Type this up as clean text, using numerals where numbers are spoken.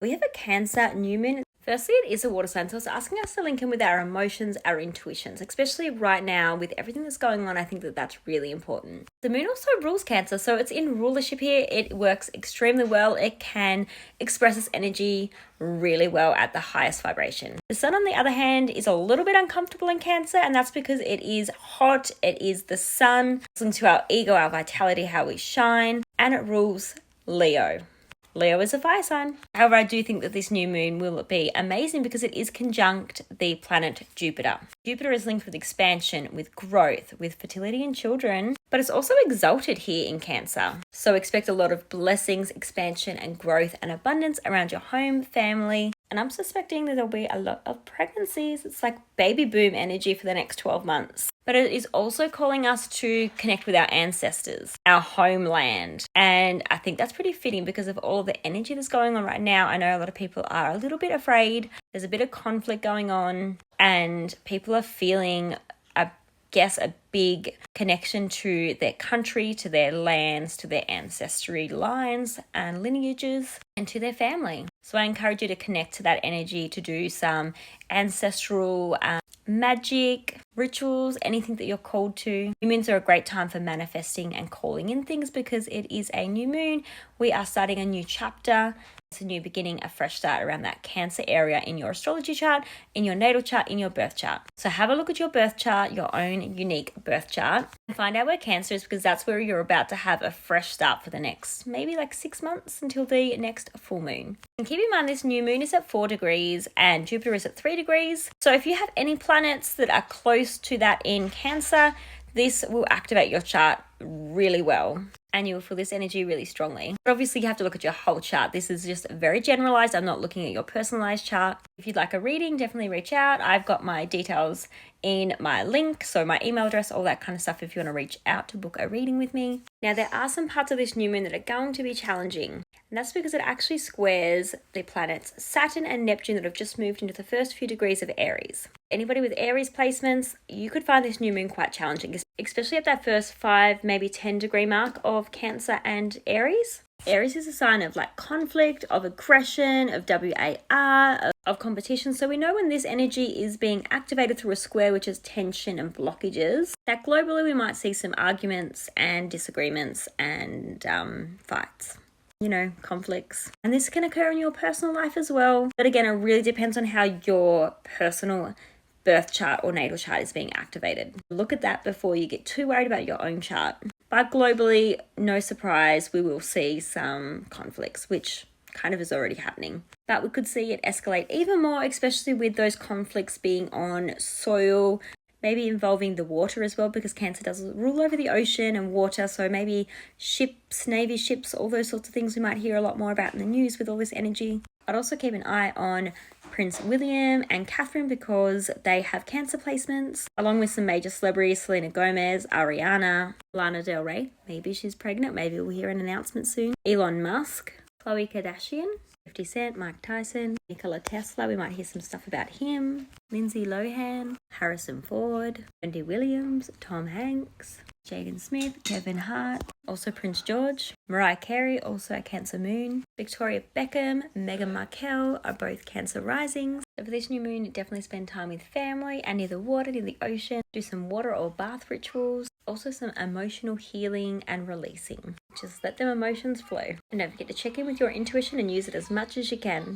We have a Cancer new moon. Firstly, it is a water sign, so it's asking us to link in with our emotions, our intuitions, especially right now with everything that's going on. I think that that's really important. The moon also rules Cancer, so it's in rulership here. It works extremely well. It can express its energy really well at the highest vibration. The sun, on the other hand, is a little bit uncomfortable in Cancer, and that's because it is hot. It is the sun, listening to our ego, our vitality, how we shine, and it rules Leo. Leo is a fire sign. However, I do think that this new moon will be amazing because it is conjunct the planet Jupiter. Jupiter is linked with expansion, with growth, with fertility in children, but it's also exalted here in Cancer. So expect a lot of blessings, expansion, and growth and abundance around your home, family. And I'm suspecting that there'll be a lot of pregnancies. It's like baby boom energy for the next 12 months. But it is also calling us to connect with our ancestors, our homeland. And I think that's pretty fitting because of all of the energy that's going on right now. I know a lot of people are a little bit afraid. There's a bit of conflict going on and people are feeling, I guess, a big connection to their country, to their lands, to their ancestry lines and lineages, and to their family. So I encourage you to connect to that energy, to do some ancestral magic, rituals, anything that you're called to. New moons are a great time for manifesting and calling in things because it is a new moon. We are starting a new chapter. It's a new beginning, a fresh start around that Cancer area in your astrology chart, in your natal chart, in your birth chart. So have a look at your birth chart, your own unique birth chart, and find out where Cancer is because that's where you're about to have a fresh start for the next maybe like 6 months until the next full moon. And keep in mind this new moon is at 4 degrees and Jupiter is at 3 degrees. So if you have any planets that are close to that in Cancer, this will activate your chart really well and you will feel this energy really strongly. But obviously you have to look at your whole chart. This is just very generalized. I'm not looking at your personalized chart. If you'd like a reading, definitely reach out. I've got my details in my link, so my email address, all that kind of stuff if you want to reach out to book a reading with me. Now there are some parts of this new moon that are going to be challenging, and that's because it actually squares the planets Saturn and Neptune that have just moved into the first few degrees of Aries. Anybody with Aries placements, you could find this new moon quite challenging, especially at that first 5, maybe 10 degree mark of Cancer and Aries. Aries is a sign of like conflict, of aggression, of WAR, of competition. So we know when this energy is being activated through a square, which is tension and blockages, that globally we might see some arguments and disagreements and fights. Conflicts. And this can occur in your personal life as well. But again, it really depends on how your personal birth chart or natal chart is being activated. Look at that before you get too worried about your own chart. But globally, no surprise, we will see some conflicts, which kind of is already happening. But we could see it escalate even more, especially with those conflicts being on soil, maybe involving the water as well, because Cancer does rule over the ocean and water. So maybe ships, Navy ships, all those sorts of things we might hear a lot more about in the news with all this energy. I'd also keep an eye on Prince William and Catherine because they have Cancer placements, along with some major celebrities, Selena Gomez, Ariana, Lana Del Rey. Maybe she's pregnant. Maybe we'll hear an announcement soon. Elon Musk, Khloe Kardashian, 50 Cent, Mike Tyson, Nikola Tesla. We might hear some stuff about him. Lindsay Lohan, Harrison Ford, Wendy Williams, Tom Hanks, Jaden Smith, Kevin Hart, also Prince George, Mariah Carey, also a Cancer moon, Victoria Beckham, Meghan Markle are both Cancer risings. So for this new moon, definitely spend time with family and near the water, near the ocean. Do some water or bath rituals. Also some emotional healing and releasing. Just let them emotions flow. And don't forget to check in with your intuition and use it as much as you can.